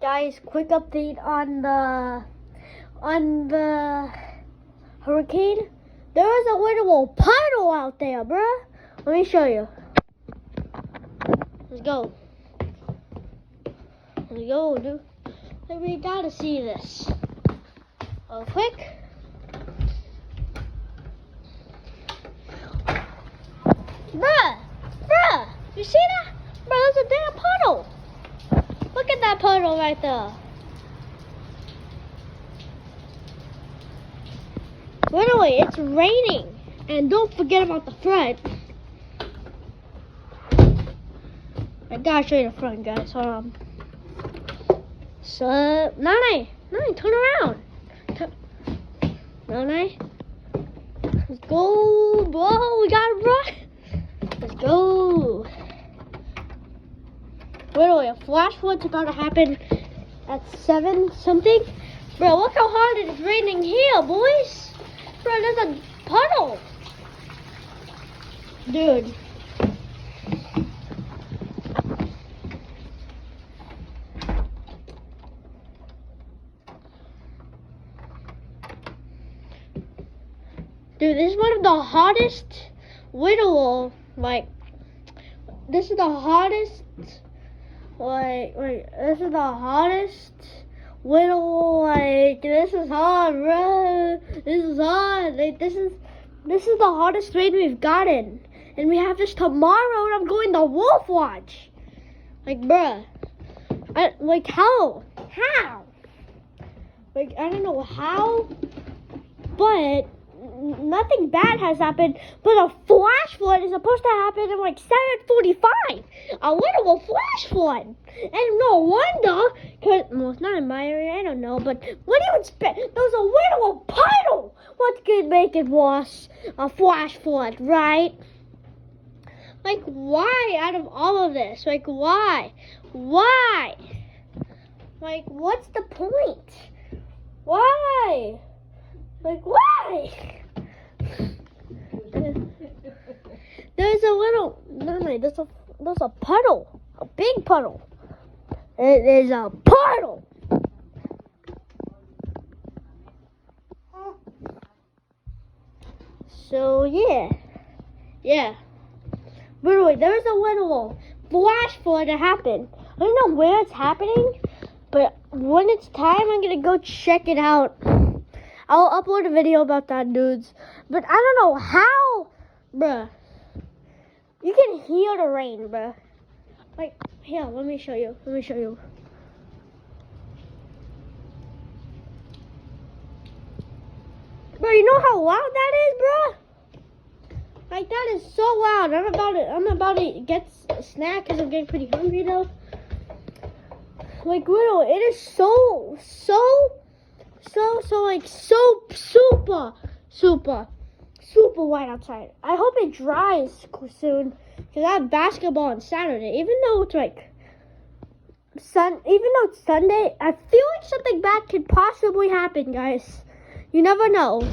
Guys, quick update on the hurricane. There is a little puddle out there, bruh. Let me show you. Let's go. Let's go, dude. We gotta see this. Oh, quick. Bruh, you see that? Bruh, there's a damn puddle. Look at that puddle right there. By the way, it's raining. And don't forget about the front. I gotta show you the front, guys. Hold on. So, Nane, turn around. Nane. Let's go, bro. We gotta run. Let's go. By the way, a flash flood's about to happen at 7 something. Bro, look how hard it is raining here, boys. Bro, there's a puddle. Dude. Dude, this is one of the hottest little, this is the hottest, this is the hottest little, this is hot, bro. This is hot. This is the hottest rain we've gotten. And we have this tomorrow, and I'm going to Wolf Watch. Bruh. How? How? I don't know how, but nothing bad has happened, but a flash flood is supposed to happen at 7:45. A little flash flood. And no wonder, well, it's not in my area, I don't know, but what do you expect? There's a little puddle. What could make it worse? A flash flood, right? Why out of all of this? Why? Why? What's the point? Why? Why? There's a little, there's a puddle, a big puddle. It is a puddle. So yeah. By the way, there's a little flash flood to happen. I don't know where it's happening, but when it's time, I'm gonna go check it out. I'll upload a video about that, dudes. But I don't know how, bruh. You can hear the rain, bruh. Here, let me show you. Bro, you know how loud that is, bruh? That is so loud. I'm about to get a snack because I'm getting pretty hungry though. Little, it is so super white outside. I hope it dries soon because I have basketball on Saturday. Even though it's Sunday, I feel like something bad could possibly happen, guys. You never know.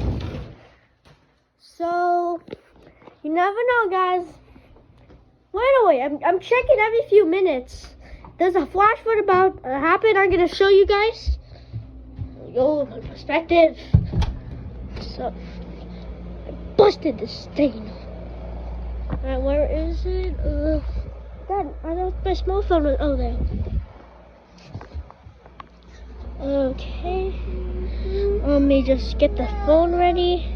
So, you never know, guys. Anyway, I'm checking every few minutes. There's a flash flood about to happen. I'm gonna show you guys. Yo, my perspective. So, I busted the stain. Alright, where is it? God, I left my small phone. Oh, there. Okay. Let me just get the phone ready.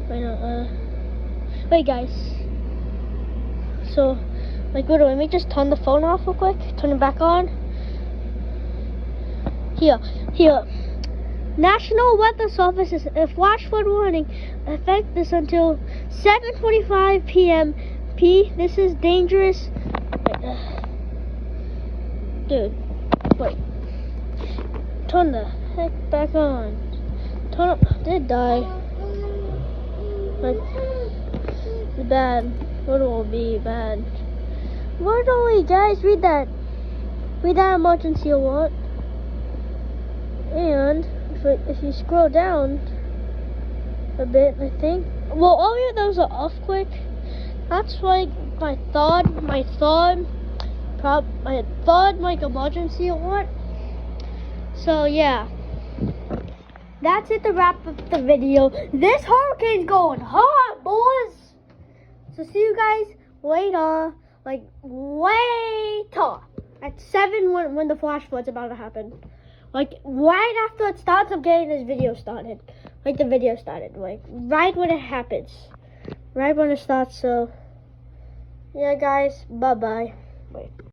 Wait, guys. So, let me just turn the phone off real quick. Turn it back on. Here. National Weather Service is a flash flood warning. Effect this until 7:45 p.m. This is dangerous. Dude, wait. Turn the heck back on. Turn up. Did die. It's bad. What will be bad? What do we, guys? Read that emergency alert. And if you scroll down a bit, I think. Well, earlier there was an earthquake. That's like my third my third like emergency alert. So yeah, that's it to wrap up the video. This hurricane's going hard, boys. So see you guys later, like later at 7 when the flash flood's about to happen. Like right after it starts, I'm getting this video started. Like the video started, like right when it happens, right when it starts. So yeah, guys, bye bye. Wait.